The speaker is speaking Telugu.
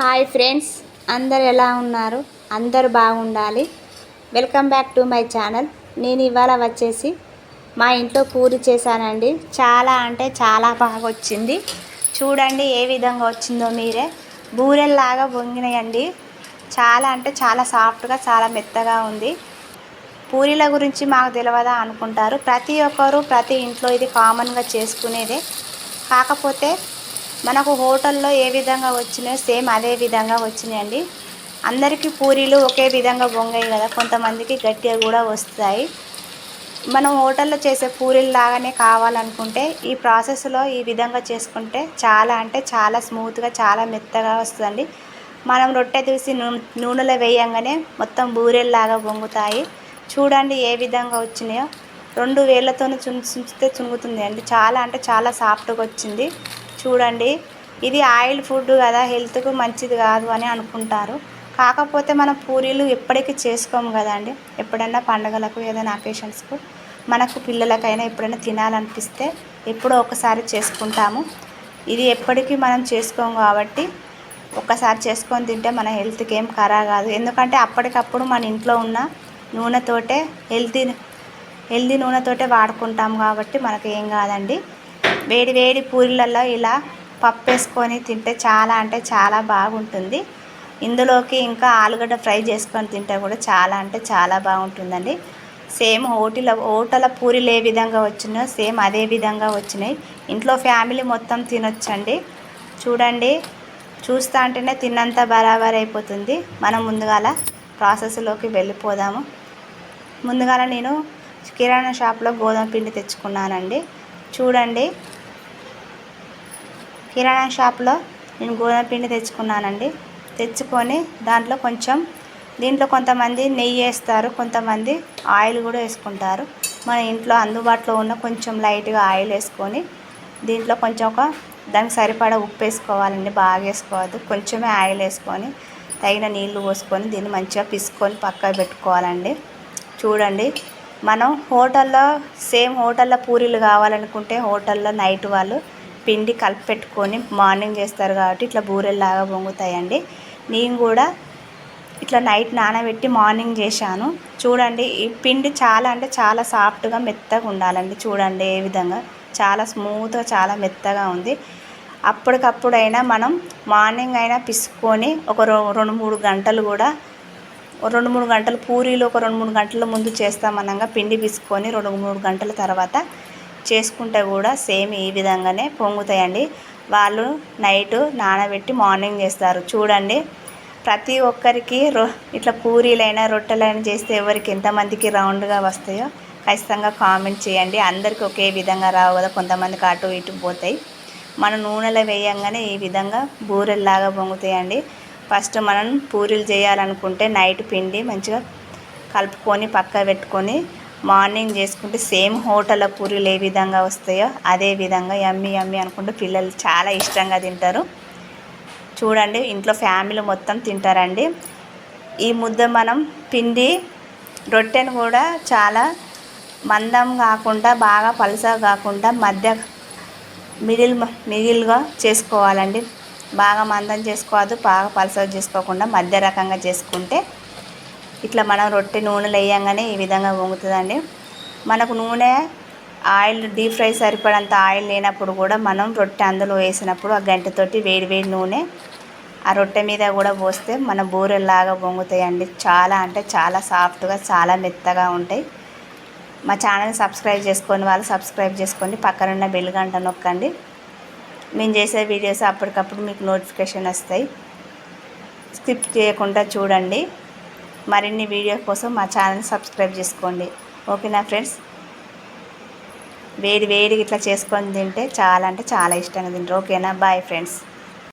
హాయ్ ఫ్రెండ్స్, అందరు ఎలా ఉన్నారు? అందరు బాగుండాలి. Welcome back to my channel. నేను ఇవాళ వచ్చేసి మా ఇంట్లో పూరి చేశానండి. చాలా అంటే చాలా బాగా వచ్చింది. చూడండి ఏ విధంగా వచ్చిందో మీరే. బూరెల్లాగా పొంగినాయండి. చాలా అంటే చాలా సాఫ్ట్గా, చాలా మెత్తగా ఉంది. పూరీల గురించి మాకు తెలియదా అనుకుంటారు. ప్రతి ఒక్కరు ప్రతి ఇంట్లో ఇది కామన్గా చేసుకునేదే. కాకపోతే మనకు హోటల్లో ఏ విధంగా వచ్చినాయో సేమ్ అదే విధంగా వచ్చినాయండి. అందరికీ పూరీలు ఒకే విధంగా పొంగాయి కదా, కొంతమందికి గట్టిగా కూడా వస్తాయి. మనం హోటల్లో చేసే పూరీలు లాగానే కావాలనుకుంటే ఈ ప్రాసెస్లో ఈ విధంగా చేసుకుంటే చాలా అంటే చాలా స్మూత్గా, చాలా మెత్తగా వస్తుందండి. మనం రొట్టె తీసి నూనెలో వేయంగానే మొత్తం బూరెల్లాగా పొంగుతాయి. చూడండి ఏ విధంగా వచ్చినాయో. 2 వేళ్ళతో చుంచితే చుంగుతుంది అండి. చాలా అంటే చాలా సాఫ్ట్గా వచ్చింది. చూడండి, ఇది ఆయిల్ ఫుడ్ కదా, హెల్త్కు మంచిది కాదు అని అనుకుంటారు. కాకపోతే మనం పూరీలు ఎప్పటికీ చేసుకోము కదండి. ఎప్పుడైనా పండుగలకు, ఏదైనా అకేషన్స్కు, మనకు పిల్లలకైనా ఎప్పుడైనా తినాలనిపిస్తే ఎప్పుడో ఒకసారి చేసుకుంటాము. ఇది ఎప్పటికీ మనం చేసుకోము కాబట్టి ఒక్కసారి చేసుకొని తింటే మన హెల్త్కి ఏం ఖరాబ్ కాదు. ఎందుకంటే అప్పటికప్పుడు మన ఇంట్లో ఉన్న నూనెతోటే హెల్తీ నూనెతోటే వాడుకుంటాం కాబట్టి మనకు ఏం కాదండి. వేడి వేడి పూరీలలో ఇలా పప్పు వేసుకొని తింటే చాలా అంటే చాలా బాగుంటుంది. ఇందులోకి ఇంకా ఆలుగడ్డ ఫ్రై చేసుకొని తింటే కూడా చాలా అంటే చాలా బాగుంటుందండి. సేమ్ హోటల్ పూరీలు ఏ విధంగా వచ్చినాయో సేమ్ అదే విధంగా వచ్చినాయి. ఇంట్లో ఫ్యామిలీ మొత్తం తినొచ్చండి. చూడండి, చూస్తా అంటేనే తిన్నంత బరాబర్ అయిపోతుంది. మనం ముందుగాల ప్రాసెస్లోకి వెళ్ళిపోదాము. ముందుగాల నేను కిరాణా షాప్లో గోధుమ పిండి తెచ్చుకున్నానండి. చూడండి, కిరాణా షాప్లో నేను గోధుమ పిండి తెచ్చుకున్నానండి. తెచ్చుకొని దీంట్లో కొంతమంది నెయ్యి వేస్తారు, కొంతమంది ఆయిల్ కూడా వేసుకుంటారు. మన ఇంట్లో అందుబాటులో ఉన్న కొంచెం లైట్గా ఆయిల్ వేసుకొని దీంట్లో దానికి సరిపడా ఉప్పు వేసుకోవాలండి. బాగా వేసుకోవద్దు, కొంచెమే ఆయిల్ వేసుకొని తగిన నీళ్లు పోసుకొని దీన్ని మంచిగా పిసుకొని పక్కకు పెట్టుకోవాలండి. చూడండి, మనం హోటల్లో పూరీలు కావాలనుకుంటే హోటల్లో నైట్ వాళ్ళు పిండి కలిపి పెట్టుకొని మార్నింగ్ చేస్తారు కాబట్టి ఇట్లా బూరెల్లాగా పొంగుతాయండి. నేను కూడా ఇట్లా నైట్ నానబెట్టి మార్నింగ్ చేశాను. చూడండి, ఈ పిండి చాలా అంటే చాలా సాఫ్ట్గా మెత్తగా ఉండాలండి. చూడండి ఏ విధంగా చాలా స్మూత్గా, చాలా మెత్తగా ఉంది. అప్పటికప్పుడైనా మనం మార్నింగ్ అయినా పిసుకొని ఒక 2-3 గంటలు కూడా 2-3 గంటలు పూరీలు ఒక 2-3 గంటల ముందు చేస్తామనగా పిండి పిసుకొని 2-3 గంటల తర్వాత చేసుకుంటే కూడా సేమ్ ఈ విధంగానే పొంగుతాయండి. వాళ్ళు నైట్ నానబెట్టి మార్నింగ్ చేస్తారు. చూడండి, ప్రతి ఒక్కరికి ఇట్లా పూరీలైనా రొట్టెలైనా చేస్తే ఎవరికి ఎంతమందికి రౌండ్గా వస్తాయో ఖచ్చితంగా కామెంట్ చేయండి. అందరికీ ఒకే విధంగా రావు కదా, కొంతమందికి అటు ఇటు పోతాయి. మనం నూనెలో వేయంగానే ఈ విధంగా బూరెల్లాగా పొంగుతాయండి. ఫస్ట్ మనం పూరీలు చేయాలనుకుంటే నైట్ పిండి మంచిగా కలుపుకొని పక్క పెట్టుకొని మార్నింగ్ చేసుకుంటే సేమ్ హోటల్ పూరీలు ఏ విధంగా వస్తాయో అదే విధంగా యమ్మీ యమ్మీ అనుకుంటూ పిల్లలు చాలా ఇష్టంగా తింటారు. చూడండి, ఇంట్లో ఫ్యామిలీ మొత్తం తింటారండి. ఈ ముద్ద మనం పిండి రొట్టెను కూడా చాలా మందం కాకుండా బాగా పలుసగా కాకుండా మిడిల్గా చేసుకోవాలండి. బాగా మందం చేసుకోవద్దు, బాగా పలుసగా చేసుకోకుండా మధ్య రకంగా చేసుకుంటే ఇట్లా మనం రొట్టె నూనెలో వేయంగానే ఈ విధంగా పొంగుతుందండి. మనకు ఆయిల్ డీప్ ఫ్రై సరిపడంత ఆయిల్ లేనప్పుడు కూడా మనం రొట్టె అందులో వేసినప్పుడు ఆ గంటతోటి వేడి నూనె ఆ రొట్టె మీద కూడా పోస్తే మన బూరెల్లాగా పొంగుతాయండి. చాలా అంటే చాలా సాఫ్ట్గా, చాలా మెత్తగా ఉంటాయి. మా ఛానల్ సబ్స్క్రైబ్ చేసుకొని వాళ్ళు సబ్స్క్రైబ్ చేసుకోండి. పక్కనున్న బెల్ గంట నొక్కండి. మేము చేసే వీడియోస్ అప్పటికప్పుడు మీకు నోటిఫికేషన్ వస్తాయి. స్కిప్ చేయకుండా చూడండి. మరిన్ని వీడియో కోసం మా ఛానల్ సబ్స్క్రైబ్ చేసుకోండి. ఓకేనా ఫ్రెండ్స్? వేడిగా ఇట్లా చేసుకొని తింటే చాలా అంటే చాలా ఇష్టంగా తింటారు. ఓకేనా? Bye friends.